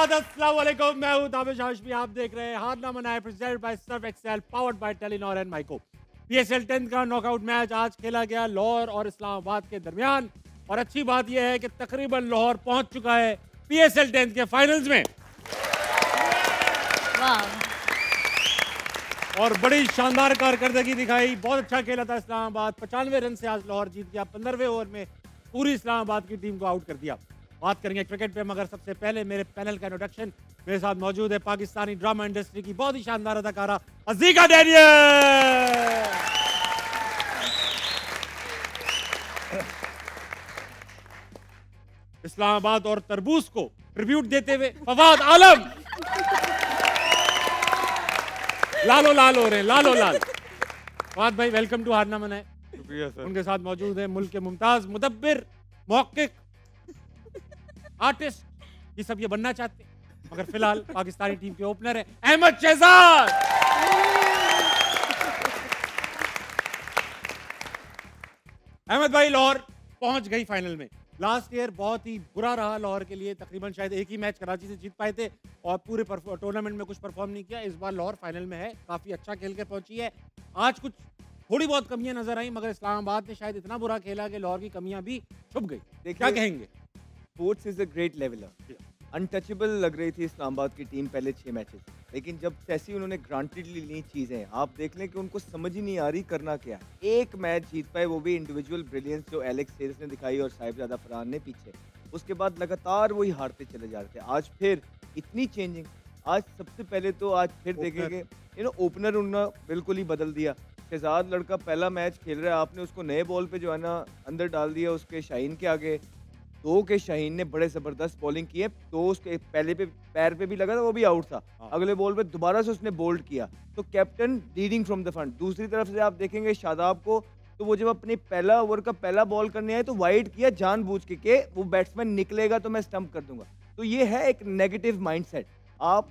आदाब, अस्सलाम वालेकुम। मैं हूं दानिश हाशमी। आप देख रहे हैं हार ना मनाए, presented by Surf Excel, powered by Telenor and Mico. PSL 10 का नॉकआउट मैच आज खेला गया लाहौर और इस्लामाबाद के दरमियान। और अच्छी बात यह है कि तकरीबन लाहौर पहुंच चुका है पीएसएल 10 के फाइनल्स में। और बड़ी शानदार कारकर्दगी दिखाई, बहुत अच्छा खेला था इस्लामाबाद। 95 रन से आज लाहौर जीत गया। 15वें ओवर में पूरी इस्लामाबाद की टीम को आउट कर दिया। बात करेंगे क्रिकेट पे, मगर सबसे पहले मेरे पैनल का इंट्रोडक्शन। मेरे साथ मौजूद है पाकिस्तानी ड्रामा इंडस्ट्री की बहुत ही शानदार अदाकारा अज़ीका डैनियल। इस्लामाबाद और तरबूज को ट्रिब्यूट देते हुए फवाद आलम। लालो लाल हो रहे हैं, लालो लाल। फवाद भाई वेलकम टू हार ना मनाए। शुक्रिया सर। उनके साथ मौजूद है मुल्क के मुमताज मुदब्बिर, मुहक्किक, आर्टिस्ट, ये सब ये बनना चाहते हैं, मगर फिलहाल पाकिस्तानी टीम के ओपनर है अहमद शहजाद। अहमद भाई, लाहौर पहुंच गई फाइनल में। लास्ट ईयर बहुत ही बुरा रहा लाहौर के लिए, तकरीबन शायद एक ही मैच कराची से जीत पाए थे और पूरे टूर्नामेंट में कुछ परफॉर्म नहीं किया। इस बार लाहौर फाइनल में है, काफी अच्छा खेल कर पहुंची है। आज कुछ थोड़ी बहुत कमियां नजर आई, मगर इस्लामाबाद ने शायद इतना बुरा खेला कि लाहौर की कमियां भी छुप गई। क्या कहेंगे? Sports is a great leveller. Untouchable लग रही थी इस्लामाबाद की टीम पहले 6 मैचेस, लेकिन जब जैसी उन्होंने ग्रांटेडली ली चीज़ें, आप देख लें कि उनको समझ ही नहीं आ रही करना क्या है। एक मैच जीत पाए, वो भी इंडिविजुअल ब्रिलियंस जो एलेक्स हेरिस ने दिखाई और साहिबजादा फरहान ने पीछे। उसके बाद लगातार वही हारते चले जा रहे थे। आज फिर इतनी चेंजिंग। आज सबसे पहले तो आज फिर देखेंगे ओपनर उन्होंने बिल्कुल ही बदल दिया। शहजाद लड़का पहला मैच खेल रहा है, आपने उसको नए बॉल पे जो है ना अंदर डाल दिया उसके शाहीन के आगे। दो के शाहीन ने बड़े ज़बरदस्त बॉलिंग की है, तो उसके पहले पे पैर पे भी लगा था, वो भी आउट था। अगले बॉल पे दोबारा से उसने बोल्ड किया, तो captain leading from the front. दूसरी तरफ से आप देखेंगे शादाब को, तो वो जब अपने पहला ओवर का पहला बॉल करने आए तो वाइड किया जानबूझ के वो बैट्समैन निकलेगा तो मैं स्टंप कर दूंगा। तो ये है एक नेगेटिव माइंडसेट।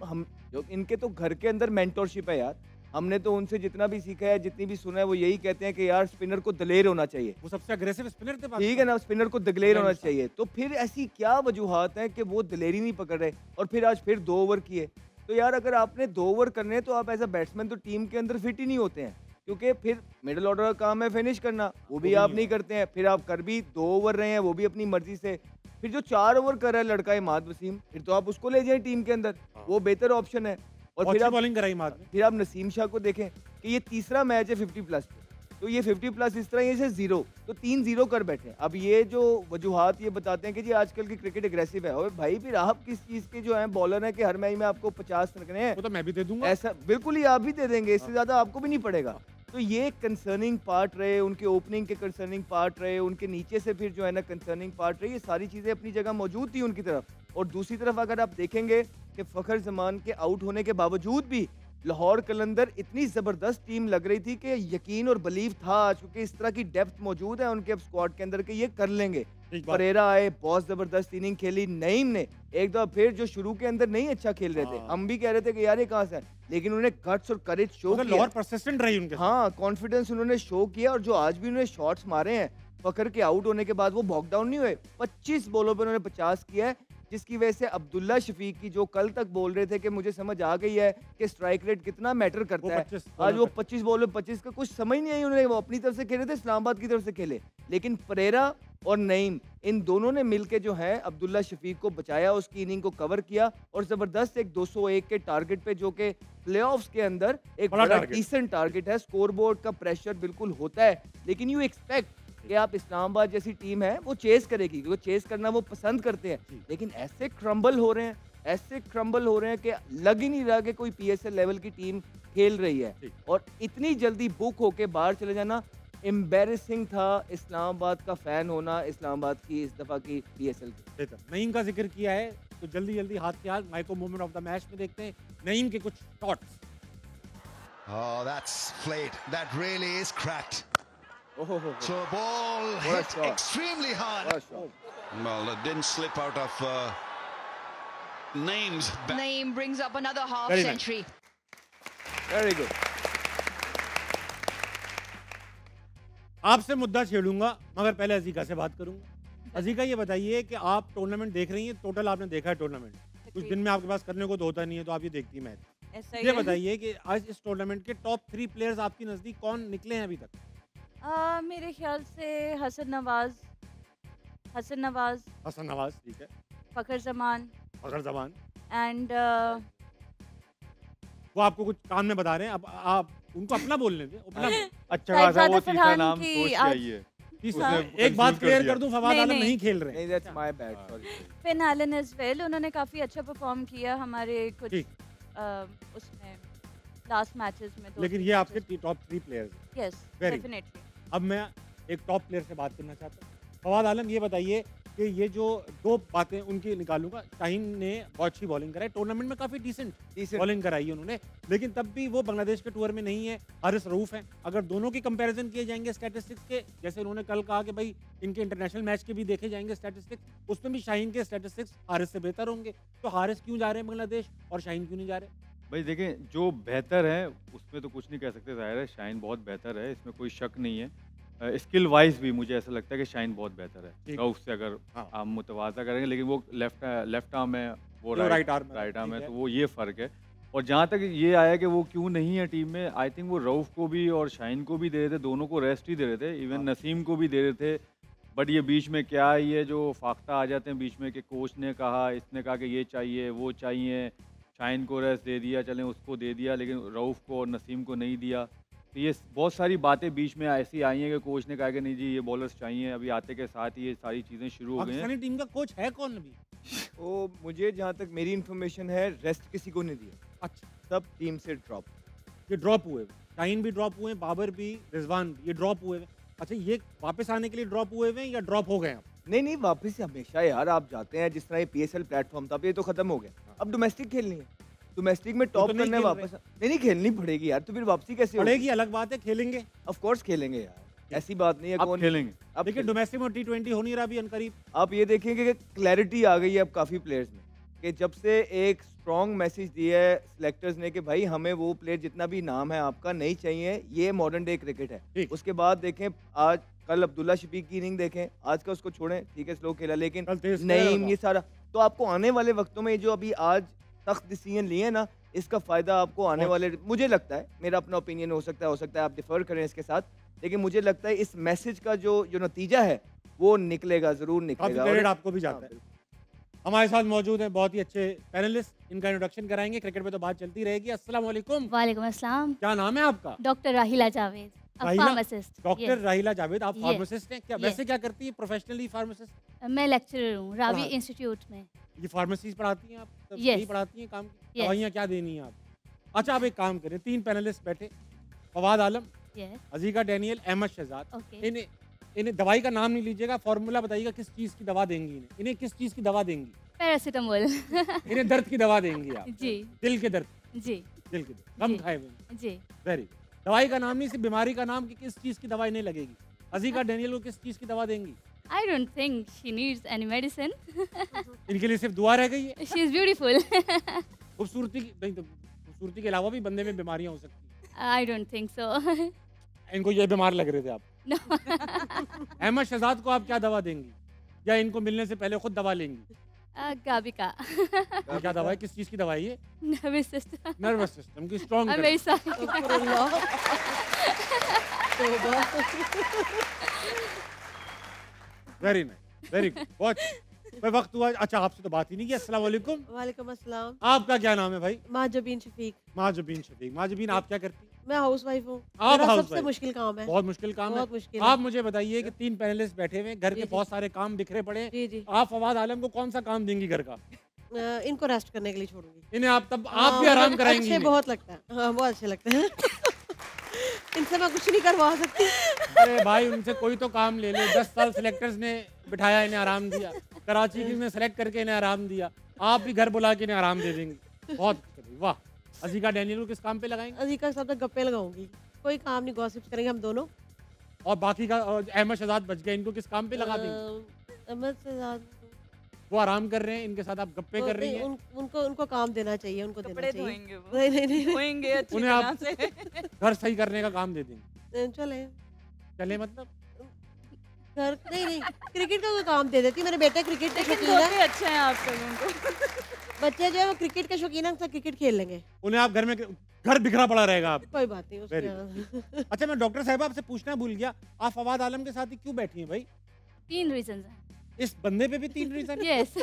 हम जो इनके तो घर के अंदर मेंटरशिप है यार। हमने तो उनसे जितना भी सीखा है, जितनी भी सुना है, वो यही कहते हैं कि यार स्पिनर को दलेर होना चाहिए। वो सबसे अग्रेसिव स्पिनर थे, ठीक है ना, स्पिनर को दलेर होना चाहिए। तो फिर ऐसी क्या वजूहात हैं कि वो दलेरी नहीं पकड़ रहे? और फिर आज फिर 2 ओवर किए। तो यार अगर आपने 2 ओवर करने हैं तो आप एज अ बैट्समैन तो टीम के अंदर फिट ही नहीं होते हैं, क्योंकि फिर मिडिल ऑर्डर का काम है फिनिश करना, वो भी आप नहीं करते हैं। फिर आप कर भी 2 ओवर रहे हैं, वो भी अपनी मर्जी से। फिर जो 4 ओवर कर रहा है लड़का इमाद वसीम, फिर तो आप उसको ले जाए टीम के अंदर, वो बेहतर ऑप्शन है। और फिर आप बॉलिंग कराई मार में। फिर आप नसीम शाह को देखें कि ये तीसरा मैच है 50+ पे, तो ये 50+ इस तरह ये से 0, तो 3-0 कर बैठे। अब ये जो वजूहात ये बताते हैं कि जी आजकल की क्रिकेट एग्रेसिव है, और भाई फिर आप किस चीज़ के जो है बॉलर हैं कि हर मैच में आपको 50 रखने हैं? वो तो मैं भी दे दूंगा। ऐसा बिल्कुल ही आप भी दे देंगे, इससे ज़्यादा आपको भी नहीं पड़ेगा। तो ये कंसर्निंग पार्ट रहे, उनके ओपनिंग के कंसर्निंग पार्ट रहे, उनके नीचे से फिर जो है ना कंसर्निंग पार्ट रहे। ये सारी चीज़ें अपनी जगह मौजूद थी उनकी तरफ। और दूसरी तरफ अगर आप देखेंगे कि फ़खर जमान के आउट होने के बावजूद भी लाहौर कलंदर इतनी ज़बरदस्त टीम लग रही थी कि यकीन और बिलीव था, क्योंकि इस तरह की डेप्थ मौजूद है उनके अब स्क्वाड के अंदर कि ये कर लेंगे। परेरा आए, बहुत ज़बरदस्त इनिंग खेली। नईम ने एक दफ़ा फिर जो शुरू के अंदर नहीं अच्छा खेल रहे थे, हम भी कह रहे थे कि यार ये कहाँ से है, लेकिन उन्होंने गट्स और करेज शो किया। लाहौर परसिस्टेंट रही उनके। हाँ, कॉन्फिडेंस उन्होंने शो किया। और जो आज भी उन्होंने शॉट्स मारे हैं फखर के आउट होने के बाद, वो बॉक डाउन नहीं हुए। 25 बॉलों पर उन्होंने 50 किया है, जिसकी वजह से अब्दुल्ला शफीक की जो कल तक बोल रहे थे कि मुझे समझ आ गई है कि स्ट्राइक रेट कितना मैटर करता है, आज वो 25 बॉल में 25 का कुछ समझ नहीं आई उन्होंने। वो अपनी तरफ से खेले थे, इस्लामाबाद की तरफ से खेले, लेकिन परेरा और नईम इन दोनों ने मिलके जो है अब्दुल्ला शफीक को बचाया, उसकी इनिंग को कवर किया और जबरदस्त एक 201 के टारगेट पे, जो कि प्लेऑफ्स के अंदर एक बड़ा डिसेंट टारगेट है। स्कोरबोर्ड का प्रेशर बिल्कुल होता है, लेकिन यू एक्सपेक्ट कि आप इस्लामाबाद जैसी टीम है वो चेस करेगी, वो चेस करना वो पसंद करते हैं। लेकिन ऐसे क्रम्बल हो रहे हैं, ऐसे क्रम्बल हो रहे हैं कि लग ही नहीं रहा कि कोई पीएसएल लेवल की टीम खेल रही है। और इतनी जल्दी बुक होके बाहर चले जाना एम्बेरसिंग था। इस्लामाबाद का फैन होना इस्लामाबाद की इस दफा की पीएसएल की। नईम का जिक्र किया है तो जल्दी जल्दी हाथ के हाथ Mico moment of the match में देखते हैं नईम के कुछ thoughts. Oh, that's flayed. That really is cracked. So ball hit extremely hard. Well, it didn't slip out of Naeem's back. Naeem brings up another half Very century. Very good. आपसे मुद्दा छेड़ूंगा मगर पहले अजीका से बात करूंगा। अजीका ये बताइए कि आप टूर्नामेंट देख रही हैं, टोटल आपने देखा है टूर्नामेंट, कुछ दिन में आपके पास करने को तो होता नहीं है, तो आप ये देखती मैच। ऐसा ही ये है। बताइए कि आज इस टूर्नामेंट के टॉप 3 प्लेयर्स आपकी नज़दीक कौन निकले हैं अभी तक? मेरे ख्याल से हसन नवाज, हसन नवाज, ठीक है। फ़खर जमान फ़खर जमान, एंड वो आपको कुछ कान में बता रहे हैं, अब आप उनको अपना बोलने दें, अपना अच्छा खासा वो शाहिद तीसरा फरहान नाम की सोच के आज- आई है। तीसरा। उसने एक बात confuse कर क्लियर दिया। कर दूं, फवाद नहीं, आलम नहीं। नहीं खेल रहे नहीं, हैं। That's my bad, sorry. Finn Allen as well, उन्होंने काफ़ी अच्छा परफॉर्म किया हमारे कुछ ठीक। उसमें लास्ट मैचेस में। लेकिन ये आपके टॉप 3 प्लेयर्स हैं। Yes Very definitely. अब मैं एक टॉप प्लेयर से बात करना चाहता हूँ। फवाद आलम, ये बताइए कि ये जो 2 बातें उनकी निकालूंगा। शाहीन ने बहुत अच्छी बॉलिंग कराई, टूर्नामेंट में काफ़ी डिसेंट बॉलिंग कराई है उन्होंने, लेकिन तब भी वो बांग्लादेश के टूर में नहीं है। हारिस रऊफ हैं। अगर दोनों की कंपैरिजन किए जाएंगे स्टैटिस्टिक्स के, जैसे उन्होंने कल कहा कि भाई इनके इंटरनेशनल मैच के भी देखे जाएंगे स्टैटिस्टिक्स, उसमें भी शाहीन के स्टैटिस्टिक्स हारिस से बेहतर होंगे। तो हारिस क्यों जा रहे हैं बांग्लादेश और शाहीन क्यों नहीं जा रहे? भाई देखें, जो बेहतर है उसमें तो कुछ नहीं कह सकते, जाहिर है शाहीन बहुत बेहतर है, इसमें कोई शक नहीं है। स्किल वाइज भी मुझे ऐसा लगता है कि शाहीन बहुत बेहतर है रऊफ से, अगर हाँ। आप मुतवाज़ा करेंगे, लेकिन वो लेफ्ट आर्म है, वो राइट राइट आर्म आर्म है, तो वो ये फ़र्क है। और जहाँ तक ये आया कि वो क्यों नहीं है टीम में, आई थिंक वो रऊफ को भी और शाहीन को भी दे रहे थे, दोनों को रेस्ट ही दे रहे थे, इवन नसीम को भी दे रहे थे। बट ये बीच में क्या है, ये जो फाख्ता आ जाते हैं बीच में कि कोच ने कहा, इसने कहा कि ये चाहिए वो चाहिए, शाहीन को रेस्ट दे दिया, चलें उसको दे दिया, लेकिन रऊफ को और नसीम को नहीं दिया। तो ये बहुत सारी बातें बीच में ऐसी आई हैं कि कोच ने कहा कि नहीं जी ये बॉलर्स चाहिए, अभी आते के साथ ही ये सारी चीज़ें शुरू हो गई हैं। पाकिस्तानी टीम का कोच है कौन अभी? वो मुझे जहाँ तक मेरी इन्फॉर्मेशन है, रेस्ट किसी को नहीं दिया, अच्छा, सब टीम से ड्रॉप। ये ड्रॉप हुए, शाहीन भी ड्रॉप हुए, बाबर भी, रिजवान भी, ये ड्रॉप हुए। अच्छा, ये वापस आने के लिए ड्रॉप हुए हैं या ड्रॉप हो गए हैं? नहीं नहीं, वापस हमेशा यार आप जाते हैं, जिस तरह ये PSL प्लेटफॉर्म था, अब ये तो खत्म हो गया, अब डोमेस्टिक खेलनी है, डोमेस्टिक में टॉप तो नहीं करने खेल वापस। नहीं खेलनी पड़ेगी यार, तो फिर वापसी कैसे होगी? पड़ेगी, अलग बात है, खेलेंगे। ऑफ कोर्स खेलेंगे यार, ऐसी बात नहीं है। अब खेलेंगे। अब लेकिन डोमेस्टिक में T20 हो नहीं रहा अभी अनकरीब। आप ये देखेंगे कि क्लैरिटी आ गई है अब काफ़ी प्लेयर्स में, कि जब से एक स्ट्रॉन्ग मैसेज दिया है सिलेक्टर्स ने कि भाई हमें वो प्लेयर जितना भी नाम है आपका नहीं चाहिए, ये मॉडर्न डे क्रिकेट है। ठीक। उसके बाद देखें, आज कल अब्दुल्ला शफीक की इनिंग देखें, आज का उसको छोड़ें, ठीक है स्लो खेला, लेकिन कल तेज खेला नहीं था। ये सारा तो आपको आने वाले वक्तों में जो अभी आज सख्त डिसीजन लिए ना, इसका फ़ायदा आपको आने वाले, मुझे लगता है, मेरा अपना ओपिनियन हो सकता है आप डिफर करें इसके साथ, लेकिन मुझे लगता है इस मैसेज का जो नतीजा है वो निकलेगा, ज़रूर काफी निकलेगा। क्रेडिट और- आपको भी जाता हाँ, है। हमारे साथ मौजूद हैं बहुत ही अच्छे पैनलिस्ट, इनका इंट्रोडक्शन कराएंगे। क्रिकेट पे तो बात चलती रहेगी। अस्सलाम वालेकुम, वालेकुम अस्सलाम। क्या नाम है आपका? डॉक्टर राहिला जावेद, राहिला? फार्मासिस्ट। डॉक्टर राहिला जावेद, आप Yes. फार्मासिस्ट हैं क्या? Yes. वैसे क्या करती है प्रोफेशनली फार्मासिस्ट? मैं लेक्चरर हूँ रावी पढ़ा- इंस्टीट्यूट में। ये फार्मेसी पढ़ाती हैं आप? सब Yes. यही पढ़ाती हैं काम? Yes. दवाइयाँ क्या देनी है आप? अच्छा, आप एक काम करें, 3 पैनलिस्ट बैठे, फवाद आलम, yes, अजीका Daniel, Ahmad Shahzad. Okay. इन्हें दवाई का नाम नहीं लीजिएगा, फॉर्मूला बताइएगा किस चीज़ की दवा देंगी इन्हें किस चीज़ की दवा देंगी? पैरासीटामोल। इन्हें दर्द की दवा देंगी आप? जी दिल के दर्द, जी दिल के दर्द, कम जी। खाए हुए। जी। Very good. दवाई का नाम नहीं, सिर्फ बीमारी का नाम कि किस चीज़ की दवाई नहीं लगेगी। अजीका डैनियल को किस चीज़ की दवा देंगी? I don't think she needs any medicine. इनके लिए सिर्फ दुआ रह गई है। She is beautiful. खूबसूरती की नहीं, तो खूबसूरती के अलावा भी बंदे में बीमारियां हो सकती आई डोंट थिंक सो। हैं। इनको ये बीमार लग रहे थे आप। नो। अहमद शहजाद को आप क्या दवा देंगी, या इनको मिलने से पहले खुद दवा लेंगी? गाबिका। ये क्या दवा है, किस चीज़ की दवा है ये? Nervous system. नर्वस सिस्टम की strong. I am very sorry. Very nice, very good, बहुत भाई वक्त हुआ। अच्छा, आपसे तो बात ही नहीं की। अस्सलाम वालेकुम, वालेकुम अस्सलाम। आपका क्या नाम है भाई? माजबीन शफीक। माजबीन शफीक। माजबीन, आप क्या करती हैं? मैं हाउस वाइफ हूँ। आप मेरा housewife? सबसे मुश्किल काम है। बहुत मुश्किल काम है। बहुत मुश्किल आप है। मुझे बताइए कि 3 पैनलिस्ट बैठे हुए हैं, घर जी, के जी। बहुत सारे काम बिखरे पड़े हैं। जी जी। आप फवाद आलम को कौन सा काम देंगी घर का? इनको रेस्ट करने के लिए छोड़ूंगी। इन्हें आप तब हाँ, आप भी आराम मुझे कराएंगी अच्छे इन्हें। बहुत लगता है, हाँ बहुत अच्छे लगते हैं। इनसे मैं कुछ नहीं करवा सकती। अरे भाई, उनसे कोई तो काम ले ले। 10 साल सिलेक्टर्स ने बिठाया, इन्हें आराम दिया। कराची की ने सेलेक्ट करके इन्हें आराम दिया। आप भी घर बुला के इन्हें आराम दे देंगी। बहुत अच्छे, वाह। अजीका डैनियल को किस काम पे लगाएंगे? अजीका के साथ मैं गप्पे लगाऊंगी, कोई काम नहीं, गॉसिप्स करेंगे हम दोनों। और बाकी का अहमद शहजाद बच गए, इनको किस काम पे लगा देंगे? अहमद शहजाद वो आराम कर रहे हैं, इनके साथ आप गप्पे कर रही हैं। उनको काम देना चाहिए, उनको देना कपड़े चाहिए। धोएंगे वो, नहीं नहीं नहीं धोएंगे अच्छी उन्हें तरह आप- से। घर सही करने का काम दे देंगे। चले चले मतलब? घर नहीं नहीं, क्रिकेट का कोई काम दे देती। मेरे बेटे क्रिकेट के लेकिन शौकीन है। धोते अच्छे हैं आप लोगों को। बच्चे जो है वो क्रिकेट के शौकीन हैं, क्रिकेट खेल लेंगे। उन्हें आप घर में घर बिखरा पड़ा रहेगा आप। कोई बात नहीं Very उसके। अच्छा, मैं डॉक्टर साहब आपसे पूछना भूल गया, आप फवाद आलम के साथ ही क्यों बैठी हैं भाई? 3 रीजंस हैं। इस बंदे पे भी 3 रीजन? यस।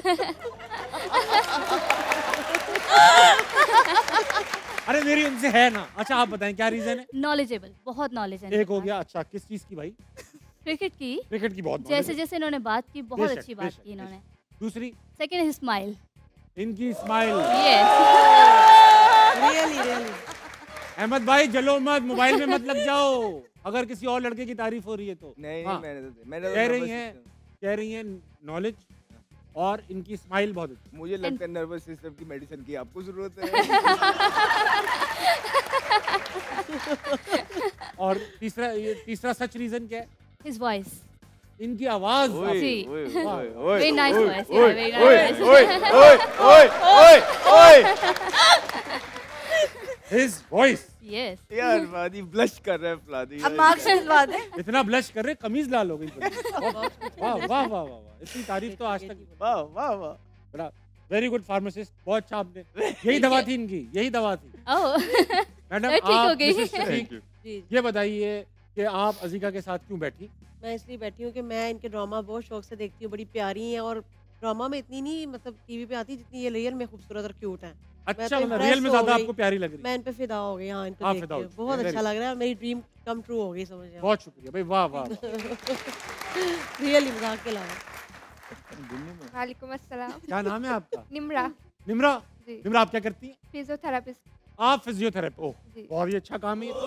अरे मेरी उनसे है ना। अच्छा आप बताएं क्या रीजन है? नॉलेजेबल, बहुत नॉलेज है। एक हो गया। अच्छा किस चीज की भाई? क्रिकेट की। क्रिकेट की बहुत जैसे जैसे इन्होंने बात की, बहुत बेशक, अच्छी बात बेशक, की इन्होंने। दूसरी सेकंड है स्माइल। इनकी स्माइल। यस। रियली अहमद भाई जलो मत, मोबाइल में मत लग जाओ अगर किसी और लड़के की तारीफ हो रही है तो। नहीं हाँ, मैंने कह रही हैं नॉलेज और इनकी स्माइल बहुत अच्छी। मुझे लगता है नर्वस सिस्टम की मेडिसिन की आपको जरूरत है। और तीसरा सच रीजन क्या है? His voice. इनकी आवाज। जी। वाह। Very nice voice. His voice। Yes. यार वादी ब्लश कर रहा है फ्लादी। अब मार्क्स दिलवा दे। इतना ब्लश कर रहे कमीज लाल हो गई। वाह वाह वाह वाह वाह, इतनी तारीफ तो आज तक। वाह वाह वाह। बड़ा वेरी गुड फार्मासिस्ट, बहुत अच्छा आपने। यही दवा थी इनकी, यही दवा थी। ओह। मैडम ठीक हो आप गई। मिसेस शफीक, जी ये बताइए कि आप अजीका के साथ क्यों बैठी? मैं इसलिए बैठी हूँ कि मैं इनके ड्रामा बहुत शौक से देखती हूँ, बड़ी प्यारी हैं और ड्रामा में इतनी नहीं मतलब टीवी पे आती जितनी ये रियल में खूबसूरत और क्यूट हैं। अच्छा तो मतलब impress रियल में हो ज्यादा गई। आपको प्यारी लग रही है। मैं इन पे फिदा हो गई। हाँ इनको आप देख फिदा के हो गई। बहुत Very अच्छा लग रहा है। मेरी ड्रीम कम ट्रू हो गई समझ जाओ। बहुत शुक्रिया भाई, वाह वाह वाह। रियली मजाक के अलावा। वालेकुम अस्सलाम। क्या नाम है आपका? निम्रा। निम्रा। जी। निम्रा आप क्या करती हैं? फिजियोथेरेपिस्ट। आप फिजियोथेरेपी। ओह जी। बहुत ही अच्छा काम है ये तो।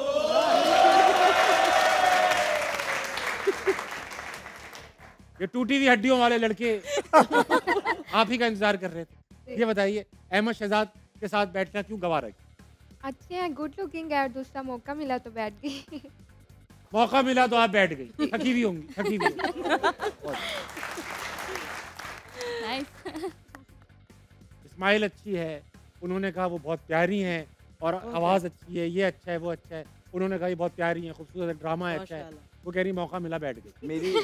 ये टूटी हुई हड्डियों वाले लड़के आप ही का इंतजार कर रहे थे। ये बताइए अहमद शहजाद के साथ बैठना क्यों गवा रहे? अच्छे हैं, गुड लुकिंग है और दूसरा मौका मिला तो बैठ गई। मौका मिला तो आप बैठ गई। थकी हुई होंगी, थकी हुई होंगी। नाइस। स्माइल अच्छी है, उन्होंने कहा वो बहुत प्यारी हैं और आवाज़ अच्छी है, ये अच्छा है वो अच्छा है। उन्होंने कहा ये बहुत प्यारी हैं, खूबसूरत ड्रामा है, अच्छा है। वो कह रही मौका मिला बैठ गई। मेरी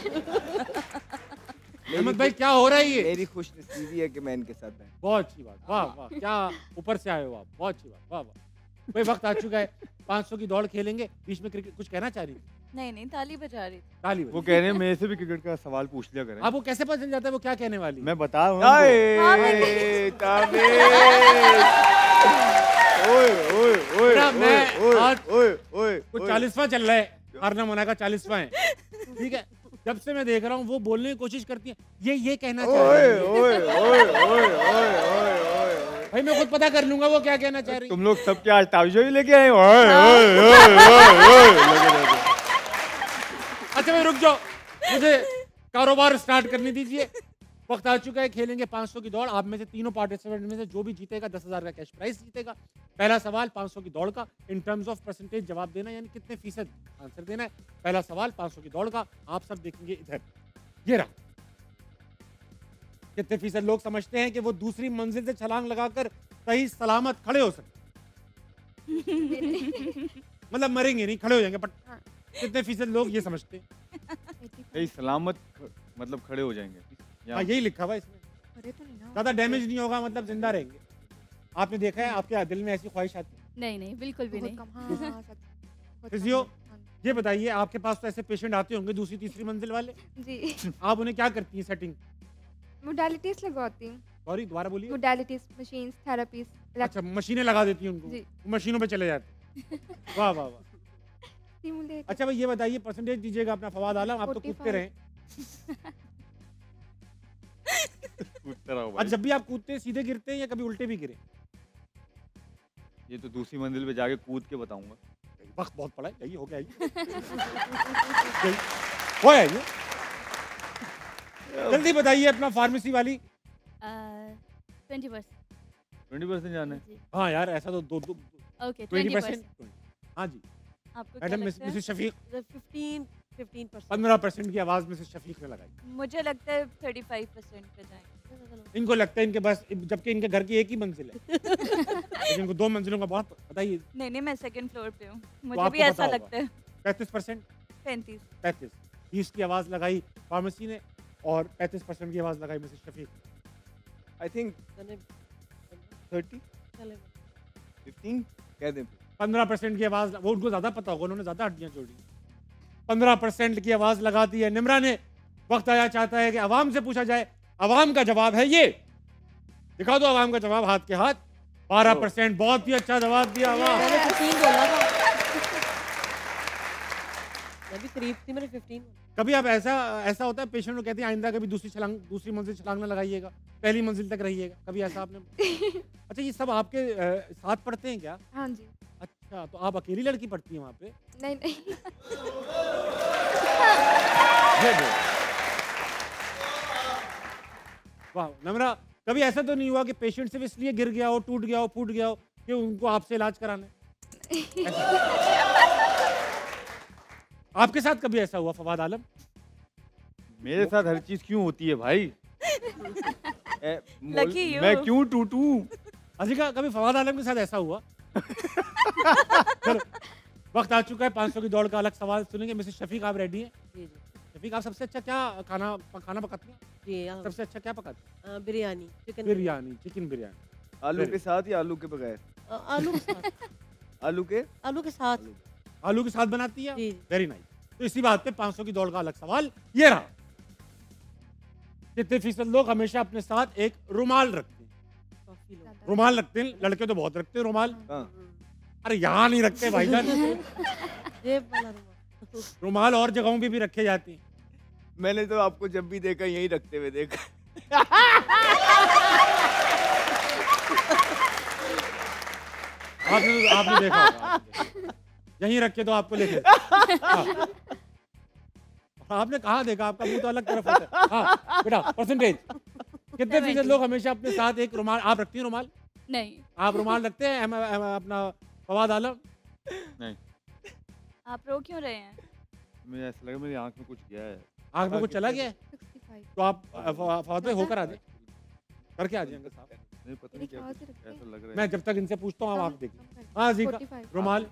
अहमद भाई क्या हो रहा है ये? मेरी खुशनसीबी है कि मैं इनके साथ बैठा। बहुत अच्छी बात, वाह वाह, क्या ऊपर से आए हो आप, बहुत अच्छी बात, वाह वाह। भाई वक्त आ चुका है, 500 की दौड़ खेलेंगे। बीच में क्रिकेट कुछ कहना चाह रही थी? नहीं ताली बजा रही थी। ताली वो कह रहे हैं मेरे से भी क्रिकेट का सवाल पूछ लिया करें। आपको कैसे पता चल जाता है वो क्या कहने वाली है? मैं बता रहा हूँ। कुछ 40वां चल रहा है, हारना मना का 40वां है, ठीक है। जब से मैं देख रहा हूँ वो बोलने की कोशिश करती है, ये कहना चाह रही है। भाई मैं खुद पता कर लूंगा वो क्या कहना चाह रही है। तुम लोग सब क्या आज ताबीज़ ही लेके आए हो? अच्छा भाई रुक जाओ, मुझे कारोबार स्टार्ट करने दीजिए। वक्त आ चुका है, खेलेंगे 500 की दौड़। आप में से तीनों पार्टिसिपेंट में से जो भी जीतेगा 10,000 का कैश प्राइस जीतेगा। पहला सवाल 500 की दौड़ का, इन टर्म्स ऑफ परसेंटेज जवाब देना, यानी कितने फीसद आंसर देना है। पहला सवाल 500 की दौड़ का, आप सब देखेंगे इधर, ये रहा। कितने फीसद लोग समझते हैं कि वो दूसरी मंजिल से छलांग लगाकर सही सलामत खड़े हो सकते? मतलब मरेंगे नहीं, खड़े हो जाएंगे। बट कितने फीसद लोग ये समझते हैं? कहीं सलामत मतलब खड़े हो जाएंगे। हाँ यही लिखा हुआ इसमें। ज्यादा डैमेज नहीं होगा, मतलब जिंदा रहेंगे। आपने देखा है आपके दिल में ऐसी ख्वाहिश आती है? नहीं बिल्कुल भी नहीं। फिजियो ये बताइए, आपके पास तो ऐसे पेशेंट आते होंगे दूसरी तीसरी मंजिल वाले, जी। आप उन्हें क्या करती हैं सेटिंग? मोडालिटीज लगवाती हूँ। सॉरी दोबारा बोलिए। Modalities, machines, therapies. अच्छा मशीनें लगा देती हैं उनको, जी। वो मशीनों पे चले जाते हैं। वाह वाह वाह। सिमुलेट। अच्छा भाई ये बताइए, परसेंटेज दीजिएगा अपना फवाद आलम, आप तो कूदते रहें। कूदते रहो आज भाई। जब भी आप कूदते हैं सीधे गिरते हैं या कभी उल्टे भी गिरे? ये तो दूसरी मंजिल पे जाके कूद के बताऊंगा। वक्त बहुत पड़ा है, यही हो गया ये। हो गया ये। जल्दी बताइए अपना फार्मेसी वाली। 20%। 20% जाना है। हाँ यार ऐसा तो दो ओके 20%। हाँ जी आपको क्या मैडम, लगता है? मिसेस शफीक 15% 15% की आवाज मिसेस शफीक ने लगाई। मुझे लगता है 35% पे जाएंगे। इनको लगता है इनके बस, जबकि इनके घर की एक ही मंजिल है लेकिन इनको 2 मंजिलों का बहुत। बताइए नहीं मैं सेकंड फ्लोर पे हूँ, मुझे आपको भी ऐसा पता होगा। लगता है। 35%। 35। 20 की आवाज लगाई फार्मेसी ने और 35% की आवाज लगाई मिसेस शफीक। आई थिंक 30 चले 15 कह दें 15% की आवाज, वो उनको ज्यादा पता होगा, उन्होंने ज्यादा हड्डियां जोड़ी। 15% की आवाज लगा दी है निम्रा ने। वक्त आया चाहता है कि आवाम से पूछा जाए। आवाम का जवाब है ये, दिखा दो आवाम का जवाब हाथ के हाथ। 12%, बहुत ही अच्छा जवाब दिया। वाह, मैंने 15 बोला था, मैं भी करीब थी, मैंने 15 बोला। कभी आप ऐसा होता है पेशेंट को कहते हैं आइंदा कभी दूसरी मंजिल छलांग ना लगाइएगा, पहली मंजिल तक रहिएगा, कभी ऐसा आपने? अच्छा, ये सब आपके साथ पढ़ते हैं क्या? हाँ जी। अच्छा, तो आप अकेली लड़की पढ़ती हैं वहाँ पे? नहीं नहीं। वाह नम्रा, कभी ऐसा तो नहीं हुआ कि पेशेंट सिर्फ इसलिए गिर गया हो, टूट गया हो, फूट गया हो कि उनको आपसे इलाज कराना है? आपके साथ कभी ऐसा हुआ फवाद आलम? मेरे साथ हर चीज क्यों होती है भाई? Lucky you. मैं क्यों टूटूं? अजीका, कभी फवाद आलम के साथ ऐसा हुआ? चलो, वक्त आ चुका है 500 की दौड़ का अलग सवाल सुनेंगे। मिसेस शफीक, आप रेडी हैं? जी जी शफीक, आप सबसे अच्छा क्या खाना पकाती हैं? जी हाँ। सबसे अच्छा क्या पकाती हैं? Biryani, chicken biryani, chicken biryani. आलू के साथ या आलू के बगैर? आलू के साथ। आलू के साथ। आलू के साथ बनाती है? जी। Very nice. तो इसी बात पे 500 की दौड़ का अलग सवाल ये रहा, कितने फीसद लोग हमेशा अपने साथ एक रुमाल रखते हैं? काफी लोग। रुमाल रखते हैं, लड़के तो बहुत रखते हैं रुमाल। हाँ। अरे यहाँ नहीं रखते भाईजान। जेब वाला रुमाल। रुमाल और जगहों पे भी रखे जाते हैं। मैंने तो आपको जब भी देखा यही रखते हुए देखा। आपने देखा होगा, यहीं रखे तो आपको लेके। हाँ। आपने कहाँ देखा? आपका मुंह तो अलग तरफ होता है। हाँ बेटा, परसेंटेज कितने फीसद लोग हमेशा अपने साथ एक रुमाल? आप रखती हैं रुमाल? नहीं। आप रुमाल रखते हैं अपना फवाद आलम? नहीं। आप रो क्यों रहे हैं? मुझे ऐसा लगा मेरी आंख में कुछ गया है। आंख में कुछ चला गया है? 65। तो आप फवाद भाई होकर आ जाए, करके आ जाएंगे साहब। नहीं पता नहीं क्या कहाँ से रखते हैं? ऐसा लग रहा है। मैं जब तक इनसे पूछता हूँ आप देखिए। हाँ जी, 45। रुमाल।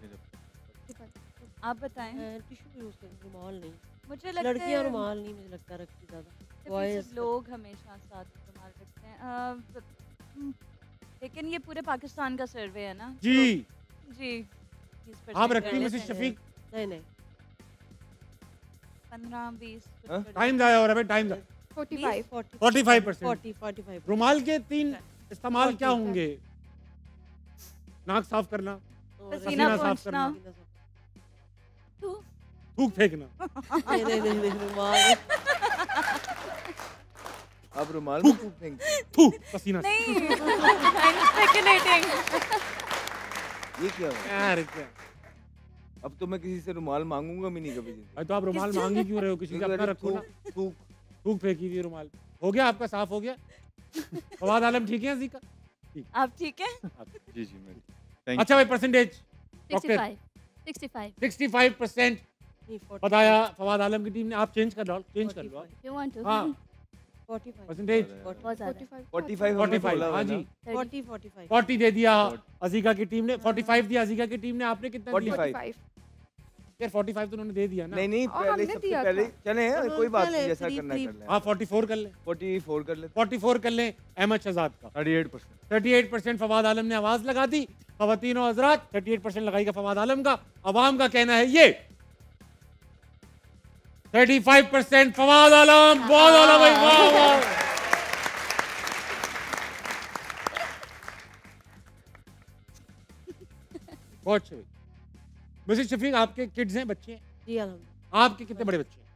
आप बताएं। टिश्यू यूज करते, रुमाल नहीं। मुझे लगता लड़कियां है रुमाल नहीं, मुझे लगता रखती ज्यादा। काफी बॉयज लोग हमेशा साथ रुमाल रखते हैं। लेकिन ये पूरे पाकिस्तान का सर्वे है ना? जी जी। आप रखती हैं मिसेस शफीक? नहीं नहीं। 15-20। टाइम जाया हो रहा है, टाइम 45। 45%। 45। रुमाल के 3 इस्तेमाल क्या होंगे? नाक साफ करना, पसीना साफ पोंछना, थूक फेंकना। नहीं रुमाल। आप रुमाल में थूक देंगे? थूक पसीना से। नहीं। I'm speculating। ये क्या है? यार क्या, अब तो मैं किसी से रुमाल मांगूंगा भी नहीं कभी जिंदगी। अरे तो आप रुमाल मांगी क्यों रहे हो? किसी से अपना रखो ना। थूक थूक फेंकी हुई रुमाल। हो गया आपका, साफ हो गया? फवाद आलम ठीक है? जी का आप ठीक है? जी जी मैं अच्छा भाई, परसेंटेज 65। 65। 65% बताया फवाद आलम की टीम ने। आप चेंज कर लो, चेंज कर लो। You want to? हाँ 45। परसेंटेज बहुत ज़्यादा। 45 45। हाँ जी, 45। 40 दे दिया अजीका की टीम ने, 45 दिया अजीका की टीम ने। आपने कितना दिया? 45। यार 45 तो उन्होंने दे दिया ना। नहीं और पहले हमने सबसे दिया पहले था। चले हैं, कोई बात नहीं, चले, जैसा three, करना three। कर लें। हाँ 44 कर ले, 44 कर लेते 44 कर लें। अहमद शहजाद का 38%। 38% फवाद आलम ने आवाज लगा दी। खवातीन और हजरात, 38% लगाएगा फवाद आलम का। अवाम का कहना है ये 35% फवाद आलम। बहुत आला भाई, वाह वाह। बहुत अच्छे भाई। मिसेस शफीक, आपके किड्स हैं, बच्चे हैं? जी अल्हम्दुलिल्लाह। आपके कितने बड़े बच्चे हैं?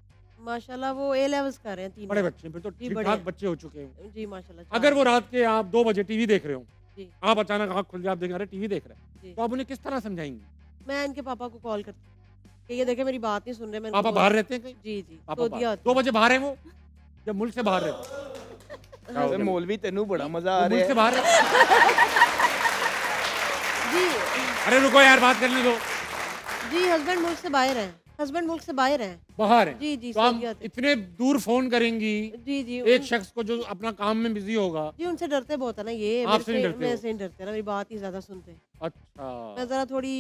माशाल्लाह वो A levels कर रहे हैं, 3 बड़े बच्चे हैं, फिर तो जी, ठीक बड़े ठाक हैं। बच्चे हो चुके हैं। जी माशाल्लाह। अगर वो रात के आप 2 बजे टीवी देख रहे हो, जी आप अचानक आँख खुल जाए, आप देखें अरे टीवी देख रहे हैं, जी। तो आप उन्हें किस तरह समझाएंगे? मैं इनके पापा को कॉल करती हूँ कि ये देखे मेरी बात नहीं सुन रहे। मैंने पापा उनको बाहर रहते हैं कहीं? जी जी पापा तो बाहर। दिया 2 बजे बाहर हैं वो, जब मुल्क से बाहर रहते हैं। हैं। मौलवी तेनू बड़ा मजा आ वो मुल्क से रहा है। बाहर रहते हैं। जी अरे रुको यार, बात करने दो। जी हस्बैंड मुल्क से बाहर हैं। हस्बैंड मुल्क से बाहर हैं। बाहर हैं। जी जी तो हम सऊदीया थे। इतने दूर फोन करेंगी जी जी एक शख्स को जो अपना काम में बिजी होगा। जी उनसे डरते बहुत है ना ये। आपसे नहीं डरते मेरे वो? से नहीं डरते ना, मेरी बात ही ज्यादा सुनते। मैं अच्छा, जरा थोड़ी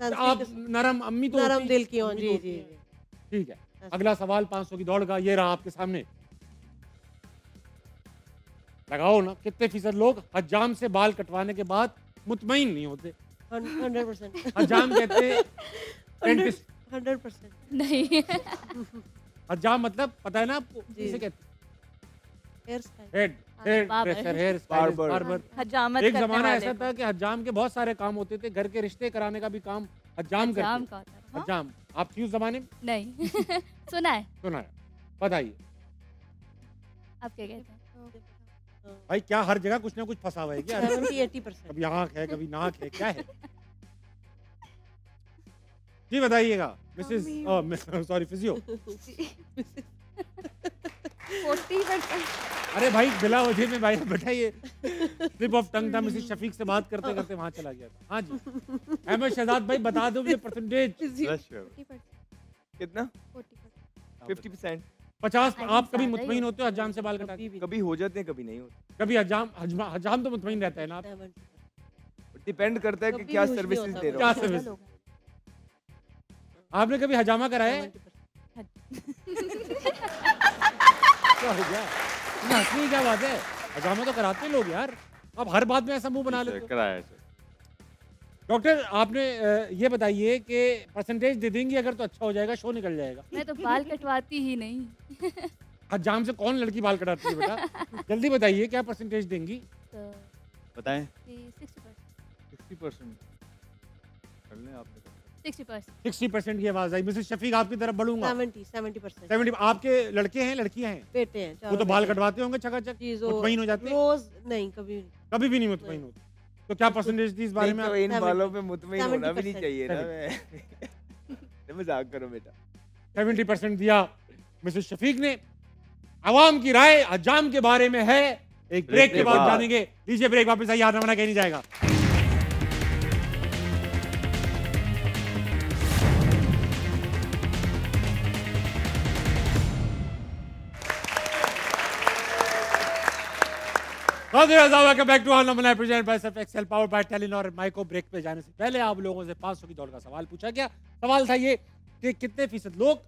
आप नरम अम्मी तो नरम होती- दिल की हूँ। अम्मी जी तो जी होती जी। हैं। ठीक है, अगला सवाल 500 की दौड़ का ये रहा आपके सामने। लगाओ ना, कितने फीसद लोग हजाम से बाल कटवाने के बाद मुतमईन नहीं होते? 100%। हजाम कहते हैं डेंटिस्ट। 100%। नहीं। हजाम मतलब पता है ना आपको, जी। किसे कहते हेयर स्टाइल। हैं? Hair barber. Dresser, hair stylist, barber. Barber. हजामत एक करने जमाना वाले ऐसा को। था कि हजाम के बहुत सारे काम होते थे, घर के रिश्ते कराने का भी काम हजाम जाम करते। का होता है। हाँ? हजाम आप थी उस जमाने में? नहीं। सुना है। सुना है, बताइए आप क्या कहते हैं? भाई, क्या हर जगह कुछ ना कुछ फंसा हुआ है क्या? 70-80%। कभी आँख है, कभी नाक है, क्या है? जी बताइएगा मिसेस, सॉरी फिजियो। 40%। अरे भाई, बिला वजह में भाई बेटा ये स्लिप ऑफ टंग था, मिसेस शफीक से बात करते करते वहां चला गया था। हाँ जी, अहमद शहजाद भाई बता दो मुझे परसेंटेज। 40%। कितना? 40%। 50%। 50। I आप think कभी ज्यादा ही मुतमईन होते हो हजाम से बाल कटा के? कभी भी कभी हो जाते हैं, कभी नहीं होते। कभी हजाम तो मुतमईन रहता है ना आप? 70%। डिपेंड करता है कि कभी क्या भी कुछ नहीं सर्विसेज होता दे रहे क्या हो। ज्यादा सर्विस? लोग हैं। आपने कभी हजामा कराया है? 70%। क्या हो गया? इतना हंसने की क्या बात है? हजामा तो कराते हैं लोग यार, आप हर बात में ऐसा मुंह बना लेते हो। कराया सर। डॉक्टर, आपने ये बताइए कि परसेंटेज दे देंगी अगर तो अच्छा हो जाएगा, शो निकल जाएगा। मैं तो बाल कटवाती ही नहीं। हजाम से कौन लड़की बाल कटाती है बेटा? जल्दी बताइए क्या परसेंटेज देंगी? तो बताएं। 60%। 60% कर लें आपने। 60%। 60% की आवाज आई। मिसेस शफीक आपकी तरफ बढ़ूंगा। 70%। 70। आपके लड़के हैं लड़कियां हैं? बेटे हैं, वो चारों तो बाल बेटे हैं। कटवाते होंगे चकाचक, जी, जो मुतमईन हो जाते हैं? रोज नहीं, कभी नहीं। कभी भी नहीं मुतमईन होते। तो क्या परसेंटेज थी इस बारे में? नहीं तो इन 70, बालों पे मुतमईन होना भी नहीं 70%। चाहिए ना। मैं मजाक करो बेटा। 70% दिया मिसेस शफीक ने। आवाम की राय हजाम के बारे में है। एक ब्रेक के बाद जानेंगे। लीजिए ब्रेक, वापस आइए, आना मना कहीं नहीं जाएगा। वेलकम बैक टू आना मना present by Surf Excel powered by Telenor. माइको ब्रेक पे जाने से पहले आप लोगों से 500 की दौड़ का सवाल पूछा गया। सवाल था ये कि कितने फीसद लोग,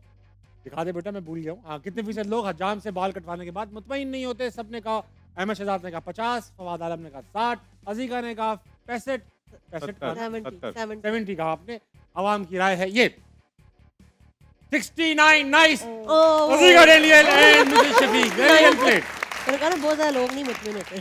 दिखा दे बेटा मैं भूल गया हूँ, हाँ, कितने फीसद लोग हजाम से बाल कटवाने के बाद मुतमईन नहीं होते? सबने कहा, अहमद शहजाद ने कहा 50, फवाद आलम ने कहा 60, अजीका ने कहा 65, 70 कहा आपने। आवाम की राय है ये 69। नाइस अजीका Daniel and Mrs Shafiq, very well played. मैंने कहा ना, बहुत ज्यादा लोग नहीं मुतमिन होते।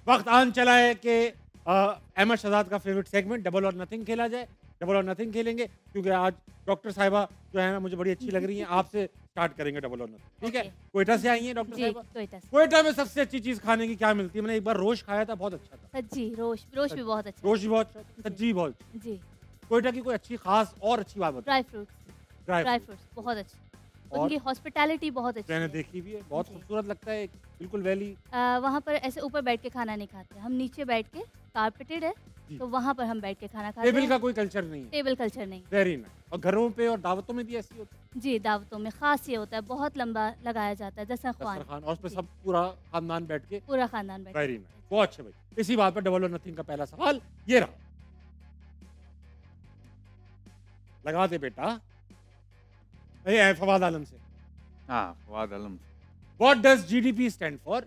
वक्त आन चला है कि अहमद शहजाद का फेवरेट सेगमेंट डबल और नथिंग खेला जाए। डबल और नथिंग खेलेंगे क्योंकि आज डॉक्टर साहिबा जो है ना मुझे बड़ी अच्छी लग रही हैं। आपसे स्टार्ट करेंगे डबल और नथिंग, ठीक है? Okay. कोयटा से आई हैं डॉक्टर जी, साहिबा? कोयटा से। कोयटा में सबसे अच्छी चीज खाने की क्या मिलती है? मैंने एक बार रोश खाया था, बहुत अच्छा था। सज्जी, रोश भी बहुत अच्छा। रोश भी बहुत अच्छा था, सज्जी बहुत अच्छा। जी। कोयटा की कोई अच्छी खास और अच्छी बात बताओ। Dry fruits. Dry dry fruits बहुत अच्छे। और उनकी हॉस्पिटैलिटी बहुत अच्छी मैंने है। देखी भी है, बहुत जी। खूबसूरत लगता है, बिल्कुल वैली। वहाँ पर ऐसे ऊपर बैठ के खाना नहीं खाते, हम नीचे बैठ के, कारपेटेड है जी। तो वहाँ पर हम बैठ के खाना खाते टेबल हैं। का कोई कल्चर नहीं है। टेबल कल्चर नहीं। Very nice. और घरों पे और दावतों में भी ऐसी होता है? जी, दावतों में खास ये होता है, बहुत लंबा लगाया जाता है दस्तरखान। दस्तरखान, और उस पे जी। सब पूरा खानदान बैठ के। पूरा खानदान बैठ वेरी नाइस, बहुत अच्छे भाई। इसी बात पर डबल और नथिंग का पहला सवाल ये रहा, लगा दे बेटा। ये फवाद आलम से। हाँ, फवाद आलम। What does GDP stand for?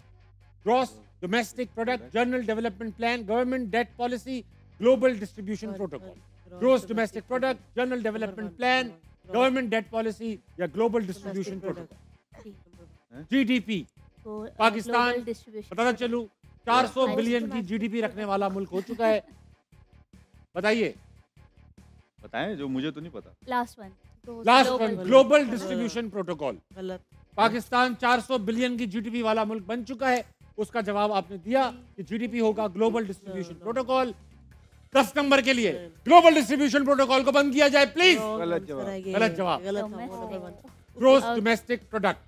Gross Domestic Product, General Development Plan, Government Debt Policy, Global Distribution Protocol. Gross Domestic Product, General Development Plan, Government Debt Policy या Global Distribution Protocol. GDP, Pakistan, बताता चलूं 400 बिलियन की GDP रखने वाला मुल्क हो चुका है। बताइए। बताएं, जो मुझे तो नहीं पता। Last one. Last one, global distribution protocol. गलत। पाकिस्तान 400 बिलियन की जीडीपी वाला मुल्क बन चुका है। उसका जवाब आपने दिया कि जीडीपी होगा ग्लोबल डिस्ट्रीब्यूशन प्रोटोकॉल। 10 नंबर के लिए ग्लोबल डिस्ट्रीब्यूशन प्रोटोकॉल को बंद किया जाए प्लीज। गलत जवाब। गलत जवाब। गलत था, वो नंबर 1। Gross domestic product.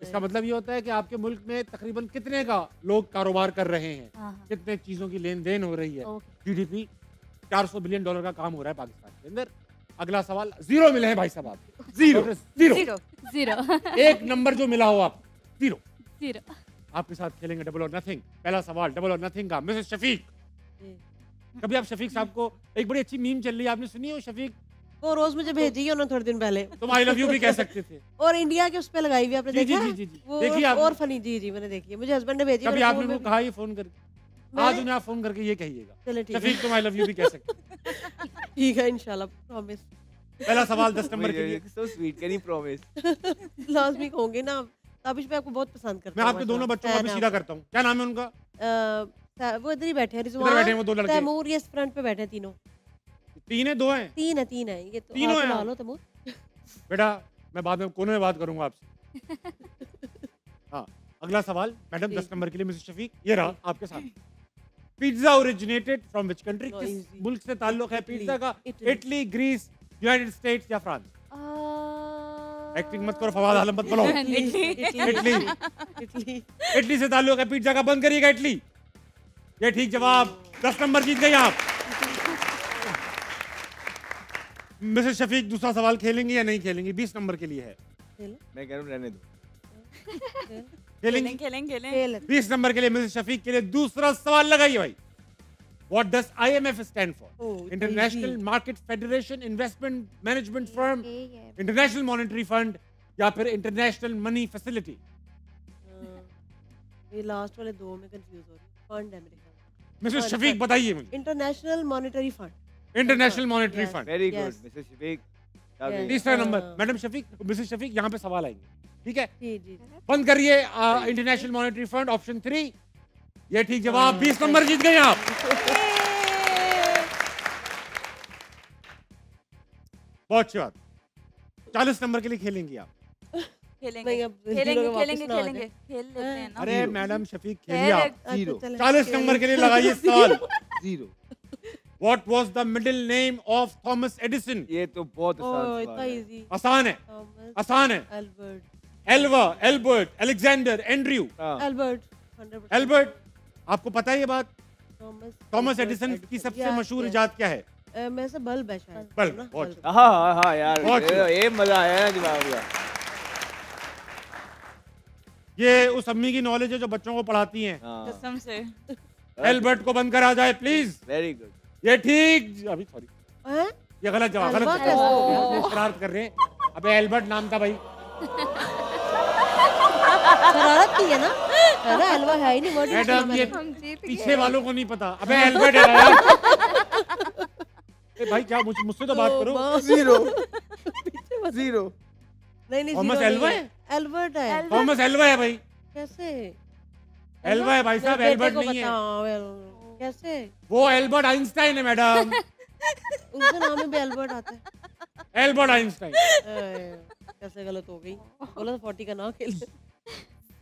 इसका मतलब ये होता है कि आपके मुल्क में तकरीबन कितने का लोग कारोबार कर रहे हैं, हाँ, कितने चीजों की लेन देन हो रही है। ओके। जीडीपी 400 बिलियन डॉलर का काम हो रहा है पाकिस्तान के अंदर। अगला सवाल, जीरो मिले हैं भाई साहब आपको। Zero zero zero. एक नंबर जो मिला हो आप, जीरो। जीरो। आपके साथ खेलेंगे डबल और नथिंग। पहला सवाल डबल और नथिंग का, मिसेस शफीक। कभी आप शफीक साहब को, एक बड़ी अच्छी मीम चल रही है, आपने सुनी हो? शफीक वो रोज मुझे भेजी है उन्होंने थोड़े दिन पहले। तुम आई लव यू भी कह सकते थे। और इंडिया के उस पे लगाई हुई आपने जी, देखा? जी, जी, जी, जी। वो देखी आपने? और फनी, जी मैंने देखी है, मुझे हस्बैंड ने भेजी। कभी आपने उनको कहा ये फोन करके? आज उन्हें आप फोन करके ये कहिएगा। चलो ठीक है। शफीक तुम आई लव यू भी कह सकते। ठीक है इंशाल्लाह, प्रॉमिस। पहला सवाल 10 नंबर के लिए। So sweet, can you promise? लाजमी कहूंगी ना, ताबिश मैं आपको बहुत पसंद करता मैं हूं। आपके दोनों बच्चों को भी सीधा करता हूँ। क्या नाम है उनका? वो इधर ही बैठे हैं, इधर बैठे हैं वो दो लड़के। तैमूर, ये फ्रंट पे बैठे हैं तीनों। 3 है 2 हैं? 3 है ये तो। तीनों आप हैं बुला आप? लो तैमूर। बेटा मैं बाद में कोने में बात करूंगा आपसे। हाँ, अगला सवाल मैडम 10 नंबर के लिए मिसेस शफीक, ये रहा आपके साथ। Pizza originated from which country? किस मुल्क से ताल्लुक है पिज्जा का? इटली, ग्रीस, यूनाइटेड स्टेट्स या फ्रांस? एक्टिंग मत करो, फवाद आलम मत बोलो। इटली से ताल्लुक है पिज्जा का, बंद करिएगा इटली। ये ठीक जवाब, 10 नंबर जीत गई आप। मिसेस शफीक दूसरा सवाल खेलेंगी या नहीं खेलेंगी? 20 नंबर के लिए है। मैं कह रहा हूँ रहने दो। खेलेंगी? खेलेंगे 20 नंबर के लिए मिसेस शफीक के लिए दूसरा सवाल लगाइए भाई। What does IMF stand for? International Market Federation, Investment Management Firm, International Monetary Fund या फिर International Money Facility? ये लास्ट वाले दो में कंफ्यूज हो रही हूँ। फंड है मेरे ख्याल। मिसेस शफीक बताइए मुझे। International monetary fund. International monetary fund. Very good Mrs Shafiq. तीसरा number madam Shafiq, Mrs Shafiq यहाँ पे सवाल आएंगे, ठीक है? जी जी। बंद करिए। इंटरनेशनल मॉनेटरी फंड ऑप्शन 3, ये ठीक जवाब। 20 नंबर जीत गए आप। बहुत अच्छी बात। 40 नंबर के लिए खेलेंगी आप। खेलेंगे खेल लेते हैं ना। अरे मैडम शफीक खेलिए आप। 0। 40 नंबर के लिए लगाइए सवाल। 0। What was the middle name of Thomas Edison? ये तो बहुत आसान इतना सवाल है। इजी। आसान है, आसान है। Albert. Alva, Albert, Alexander, Andrew. Albert 100%। Albert, आपको पता है ये बात? थॉमस एल्बर्ट एडिसन की एडिसन। सबसे मशहूर इजाद क्या है? मैं से बल्ब है शायद। बल्ब। ना? बहुत बल्ब। हाँ यार, बहुत ये मजा आया ना जवाब का। ये उस अम्मी की नॉलेज है जो बच्चों को पढ़ाती हैं। कसम से। एल्बर्ट को बंद करा जाए प्लीज। Very good. ये ठीक, अभी सॉरी, हैं? ये गलत जवाब, गलत एल्बर्ट जवाब। कैसे हो गया? ये शरारत कर रहे हैं। अबे एल्बर्ट नाम था भाई। शरारत की है ना? अरे हलवा है ही नहीं वर्ड। मैडम ये हम जीत पीछे गए। वालों को नहीं पता। अबे एल्बर्ट है यार। ए भाई क्या मुझसे तो बात करो। 0। 0। नहीं थॉमस zero एल्वा नहीं है? एल्बर्ट है। थॉमस एल्वा है भाई। कैसे? एल्वा है भाई साहब, मेरे एल्बर्ट बेटे को नहीं है। बताओ, कैसे? वो एल्बर्ट आइंस्टाइन है मैडम। उसके नाम में भी एल्बर्ट आता है। Albert Einstein. कैसे गलत हो गई? बोला था 40 का ना खेल।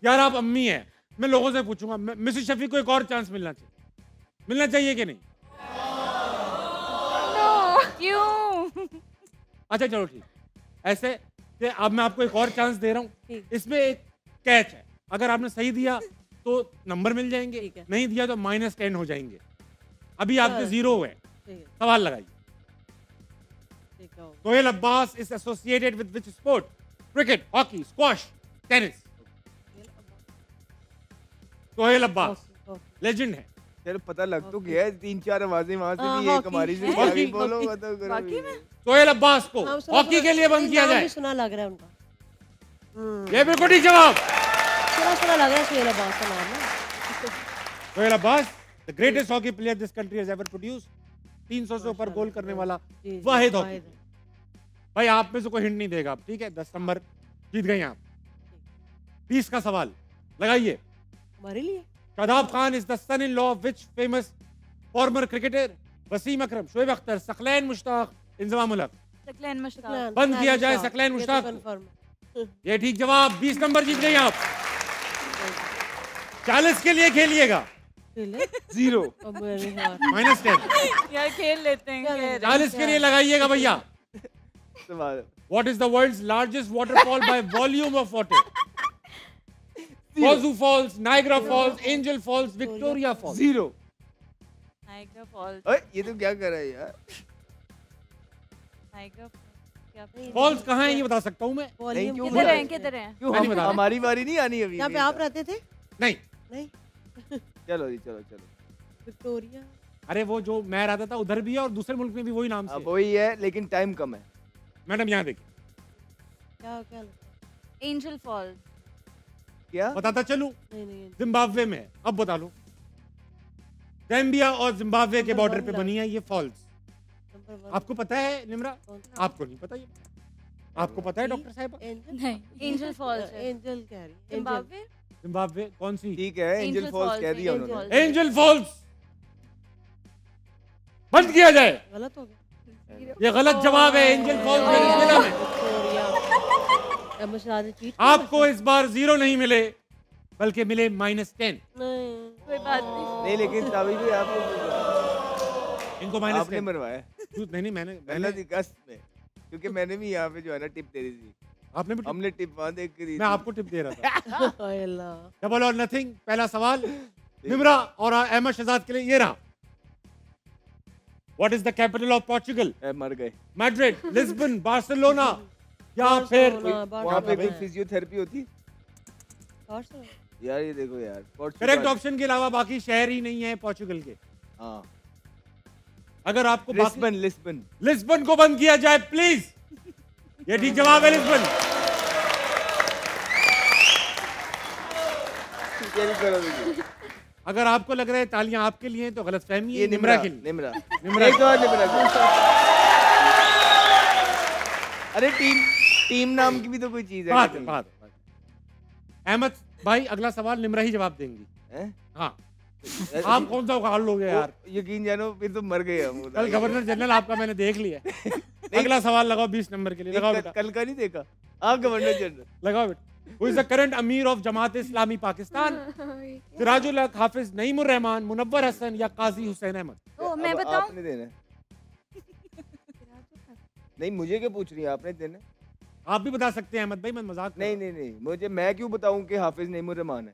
यार आप अम्मी है, मैं लोगों से पूछूंगा। मिसेस शफीक को एक और चांस मिलना चाहिए कि नहीं? क्यों? अच्छा चलो ठीक। ऐसे कि अब मैं आपको एक और चांस दे रहा हूँ। ठीक। इसमें एक कैच है, अगर आपने सही दिया तो नंबर मिल जाएंगे, ठीक है। नहीं दिया तो -10 हो जाएंगे। अभी आपके 0 है। ठीक है, सवाल लगाइए। ठीक है। Sohail Abbas is associated with which sport? Cricket, hockey, squash, tennis. Sohail Abbas legend है। चलो पता लग तो गया है, 3-4 आवाजें वहां से भी, एक हॉकी, हमारी से भी हॉकी, आ गई। बोलो बताओ करो। बाकी में सोहेल अब्बास को नाम सुना- हॉकी के लिए बंद किया नाम जाए। भी सुना लग रहा है उनका। ये बिल्कुल ठीक जवाब। सुना लग रहा है सोहेल अब्बास का नाम ना। Sohail Abbas the greatest hockey player this country has ever produced. 300 से ऊपर गोल करने वाला जी, जी, वाहिद हॉकी वाहिद प्लेयर। भाई आप में से कोई हिंट नहीं देगा आप, ठीक है? 10 नंबर जीत गए आप। 20 का सवाल लगाइए। हमारे लिए। Shadab Khan is the son in law of which famous former cricketer? Wasim Akram, Shoaib Akhtar, Saqlain Mushtaq, Inzamam ul Haq. Saqlain Mushtaq. बंद किया जाए सकलैन मुश्ताक को। कंफर्म। ये ठीक जवाब। 20 नंबर जीत गए आप। 40 के लिए खेलिएगा। 0। -10। यार खेल लेते हैं, खेल। 40 के लिए लगाइएगा भैया। सवाल। What is the world's largest waterfall by volume of water? Wazoo Falls, Niagara Falls, Angel Falls, Victoria Falls. 0। Niagara Falls. ओए ये तो क्या कर रहा है यार? नाइग्रा क्या? फॉल्स कहाँ है ये बता सकता हूँ मैं। नहीं, क्यों किधर हैं, किधर हैं? क्यों मैं नहीं बता रहा। हमारी बारी नहीं आनी अभी? यहाँ पे आप रहते थे? नहीं। नहीं। चलो जी, चलो। विक्टोरिया। अरे वो जो मैं रहता था उधर भी है और दूसरे मुल्क में भी वही नाम से। वही है लेकिन टाइम कम है। मैडम यहाँ देखिए। क्या क्या एंजल फॉल्स। क्या बताता चलूं? नहीं जिम्बाब्वे में है। अब बता लो। ज़ैम्बिया और जिम्बाब्वे के बॉर्डर पे बनी है ये फॉल्स। आपको पता है निम्रा? आपको नहीं पता ये? आपको पता है डॉक्टर साहिबा? नहीं, एंजल फॉल्स है। एंजल कह रही है। जिम्बाब्वे? जिम्बाब्वे कौन सी? ठीक है, एंजल फॉल्स कह दिया उन्होंने। एंजल फॉल्स बंद किया जाए। गलत हो गया। ये गलत जवाब है। एंजल फॉल्स वेनेजुएला में। आपको इस बार 0 नहीं मिले बल्कि मिले -10। कोई बात नहीं लेकिन साबिर जी आपको इनको -10 आपने मरवाया। नहीं मैंने अगस्त में, क्योंकि मैंने भी यहाँ पे जो है ना टिप दे दी थी। आपने भी हमने टिप वहाँ देख के दी। मैं आपको टिप दे रहा था। अल्लाह। डबल और नथिंग पहला सवाल निम्रा और अहमद शहजाद के लिए ये रहा। What is the capital of Portugal? मर गए। मैड्रिड, लिस्बन, बार्सिलोना या फिर वहाँ पे कोई फिजियोथेरेपी होती? यार ये देखो यार, करेक्ट ऑप्शन के अलावा बाकी शहर ही नहीं है पोर्चुगल के। हाँ अगर आपको लिस्बन को बंद किया जाए प्लीज। ये ठीक जवाब है, लिस्बन। अगर आपको लग रहा है तालियां आपके लिए तो गलत फहमी है। निम्रा के लिए। निम्रा। अरे टीम नाम की भी तो कोई चीज है। बात अहमद भाई अगला सवाल निम्रा ही जवाब देंगी। हाँ आप कौन सा उखाड़ लोगे यार? यकीन जानो फिर तो मर गए हम। कल गवर्नर जनरल आपका मैंने देख लिया। अगला सवाल लगाओ 20 नंबर के लिए। लगाओ बेटा। कल का नहीं देखा आप गवर्नर जनरल? लगाओ बेटा। Who is the current अमीर ऑफ जमात इस्लामी पाकिस्तान? सिराजुल हक, हाफिज नईमुर रहमान, मुनव्वर हसन या काजी हुसैन अहमद? मैं बताऊं? आपने देना है। नहीं मुझे क्या पूछ रही है, आपने देना है। आप भी बता सकते हैं अहमद भाई, मैं मजाक कर रहा हूं। नहीं मुझे, मैं क्यों बताऊं कि हाफिज नईमुर रहमान है?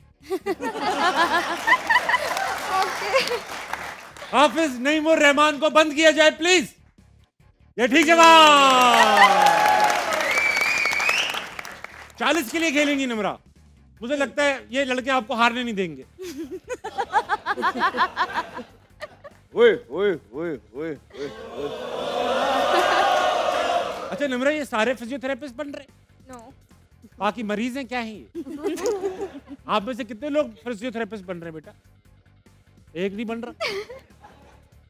हाफिज नईमुर रहमान को बंद किया जाए प्लीज। ये ठीक जवाब। 40 के लिए खेलेंगी निम्रा। मुझे लगता है ये लड़के आपको हारने नहीं देंगे। ओए। अच्छा निम्रा, ये सारे फिजियोथेरेपिस्ट बन रहे? नो। बाकी मरीज हैं क्या है ये? आप में से कितने लोग फिजियोथेरेपिस्ट बन रहे हैं बेटा? एक नहीं बन रहा।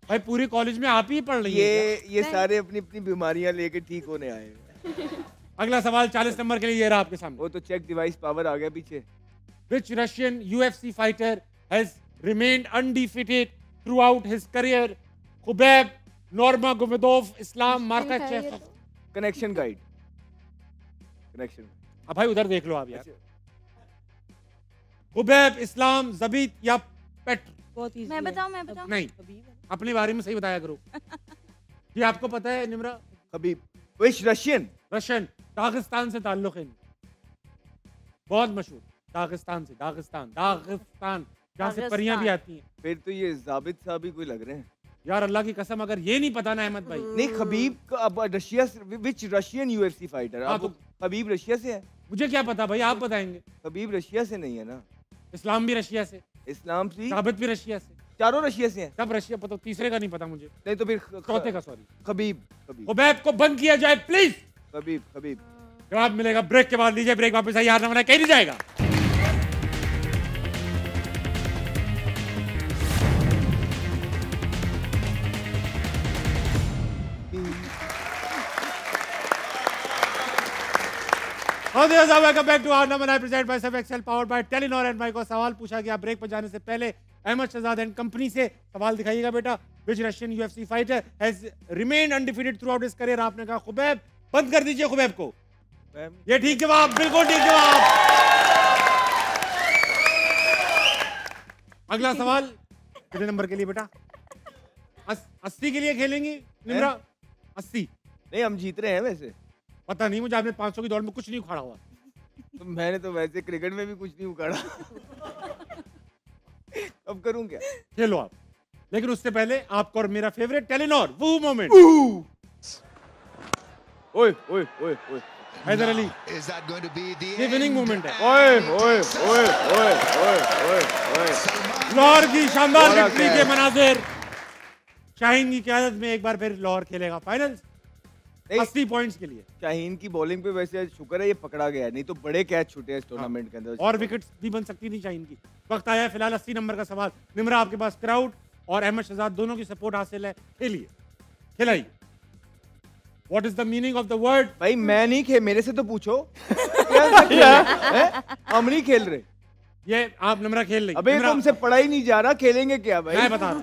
भाई पूरी कॉलेज में आप ही पढ़ रही हैं। ये सारे अपनी अपनी बीमारियां लेके ठीक होने आए हैं। अगला सवाल 40 नंबर के लिए ये रहा आपके सामने। वो तो चेक डिवाइस पावर आ गया पीछे। Which Russian UFC fighter has remained undefeated throughout his career? Khabib Nurmagomedov, Islam Makhachev। Connection guide. Connection. अब भाई उधर देख लो आप यार। Khabib, इस्लाम, जबीत या पेट? बहुत इजी। मैं बताऊं? नहीं, अपने बारे में सही बताया करो। ये आपको पता है निम्रा? खबीब। विच रशियन? दागिस्तान से ताल्लुक है। बहुत मशहूर। दागिस्तान जहाँ से परियां भी आती हैं। फिर तो ये जाबित साहब ही कोई लग रहे हैं यार। अल्लाह की कसम अगर ये नहीं पता ना अहमद भाई। नहीं खबीब अब रशिया, विच रशियन यूएफसी फाइटर? अब खबीब रशिया से है। मुझे क्या पता भाई, आप बताएंगे। खबीब रशिया से नहीं है ना। इस्लाम भी रशिया से। इस्लाम भी। साबित भी रशिया से। चारों रशिया से हैं। सब रशिया पता, तीसरे का नहीं पता मुझे। नहीं तो फिर चौथे का सॉरी। खबीब को बंद किया जाए प्लीज। खबीब। जवाब मिलेगा ब्रेक के बाद। लीजिए ब्रेक, वापस आइए। हारना कहीं नहीं जाएगा। Welcome back to our number 9 present by सब Excel powered by Telenor and माइको। सवाल पूछा गया ब्रेक पर जाने से पहले अहमद शहजाद एंड कंपनी से। सवाल दिखाइएगा बेटा। Which Russian UFC fighter has remained undefeated throughout his career? आपने कहा खुबैब। बंद कर दीजिए खुबैब को। ये ठीक जवाब, बिल्कुल ठीक जवाब। अगला सवाल कितने नंबर के लिए बेटा? 80 के लिए खेलेंगी निम्रा? 80? नहीं हम जीत रहे हैं वैसे। पता नहीं मुझे, आपने 500 की दौड़ में कुछ नहीं उखाड़ा हुआ। तो मैंने तो वैसे क्रिकेट में भी कुछ नहीं उखाड़ा। अब करूं क्या? खेलो आप, लेकिन उससे पहले आपको और मेरा फेवरेट टेलीनॉर वो मोमेंट। ओए Haider Ali, Is that going to be the ये विनिंग मोमेंट है। ओए लाहौर की शानदार विक्ट्री के मनाजिर शाहीन की क़यादत में एक बार फिर लाहौर खेलेगा फाइनल्स 80 पॉइंट्स के लिए। शाहीन की बॉलिंग पे वैसे शुक्र है ये पकड़ा गया, नहीं तो बड़े कैच छूटे हैं इस टूर्नामेंट के अंदर। और विकेट्स भी बन सकती थी शाहीन की। वक्त आया है फिलहाल 80 नंबर का सवाल। निम्रा आपके पास क्राउड और अहमद शहजाद दोनों की सपोर्ट हासिल है, खेलिए खिलाइए। What is the meaning of the word? भाई मैं नहीं खेल, मेरे से तो पूछो। हम नहीं खेल रहे। ये आप निम्रा खेल रही। अबे तुमसे पढ़ा ही नहीं जा रहा, खेलेंगे क्या भाई? मैं बता रहा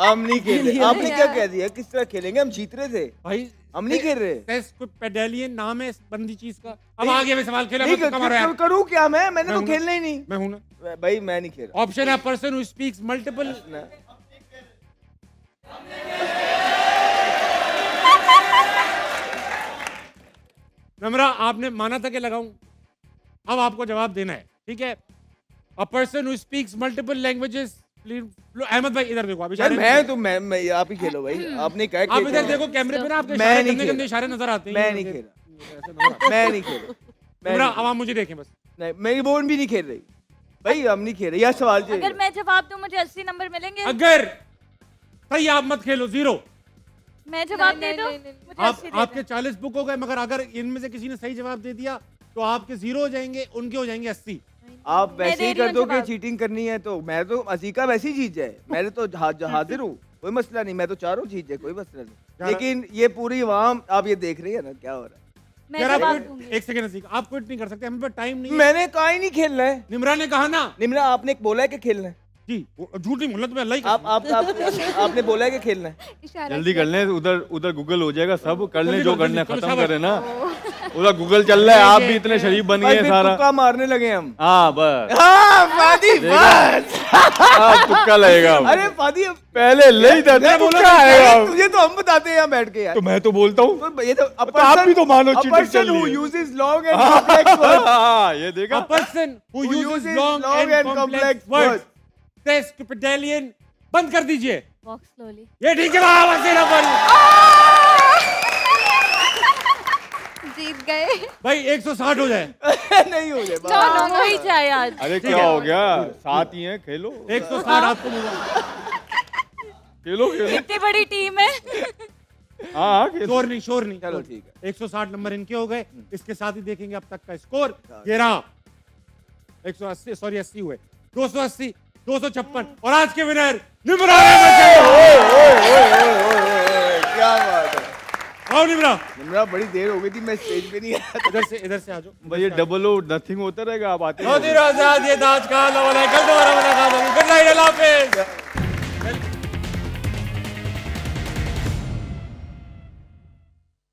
हम नहीं खेल रहे। आपने क्या कह दिया? किस तरह खेलेंगे? हम जीत रहे थे भाई, हम नहीं खेल रहे। टेस्ट पेडेलियन नाम है इस बंदी चीज का। अब आगे में सवाल खेला करूँ क्या मैंने तो खेलना ही नहीं। मैं हूं ना भाई, मैं नहीं खेल रहा। ऑप्शन है पर्सन हु स्पीक्स मल्टीपल। नम्रा आपने माना था कि लगाऊं, अब आपको जवाब देना है, ठीक है? A person who speaks multiple languages. Ahmed भाई इधर देखो, अभी मैं आप ही खेलो भाई। आपने क्या आप इधर देखो कैमरे पे ना, आपके गंदे गंदे इशारे नजर आते हैं। मैं नहीं खेला, मैं नहीं खेला। नम्रा अब आप मुझे देखें बस। नहीं, मेरी बोन भी नहीं खेल रही भाई, हम नहीं खेल रहे। यह सवाल अगर मैं जवाब दूं मुझे 80 नंबर मिलेंगे? अगर सही आप मत खेलो, 0। मैं जवाब दे दूं? आपके 40 बुक हो गए, मगर अगर इनमें से किसी ने सही जवाब दे दिया तो आपके 0 हो जाएंगे, उनके हो जाएंगे 80। आप वैसे ही कर दो कि चीटिंग करनी है तो मैं तो अजीका वैसे ही जीत जाए, मैं तो हाजिर हूँ, कोई मसला नहीं। मैं तो चारों जीत जाए, कोई मसला नहीं। लेकिन ये पूरी आवाम आप ये देख रही है ना क्या हो रहा है। एक सेकंड, आप क्विट नहीं कर सकते, हम पे टाइम नहीं है। मैंने कहा ही नहीं खेलना है। निम्रा ने कहा ना। निम्रा आपने बोला है कि खेलना है जी, झूठ नहीं बोलना, तुम्हें अल्लाह ही आपने बोला है कि खेलना है। जल्दी कर लें, उधर गूगल हो जाएगा, सब कर लें जो करना है, खत्म करें ना। उधर गूगल चल रहा है, आप भी इतने शरीफ बन गए सारा। तुक्का मारने लगे हम। हाँ बस, फादी बस। तुक्का लगेगा। अरे फादी पहले ले ही था, तुक्का आएगा। तुझे तो हम बताते हैं यहाँ बैठ के यार। तो मैं तो बोलता हूँ, ये तो आप भी तो मानो चीटिंग चल रही है। uses long and complex words. ये देखा। A person who uses long and complex words. Test पेडेलियन बंद कर दीजिए। Walk slowly. ये ठीक है, आवाज देना पड़ी। जीत गए भाई, 160 हो जाए। नहीं हो जाए, हो ही जाए आज। अरे क्या हो गया, 7 ही हैं, खेलो। 160 आपको खेलो। इतनी बड़ी टीम है। हाँ, शोर नहीं। चलो ठीक है, 160 नंबर इनके हो गए। इसके साथ ही देखेंगे अब तक का स्कोर। ये रहा 180, सॉरी 80 हुए, 280, 256 और आज के विनर निम्रा। क्या बात है। आओ निम्रा। निम्रा बड़ी देर हो गई थी, मैं स्टेज पे नहीं आया। इधर से आ जाओ भाई। ये डबल ओ नथिंग होता रहेगा, आप आते बहुत ही आजाद ये दाज का। कल दोबारा मुलाकात होगी। गुड नाइट, अल्लाह हाफिज़।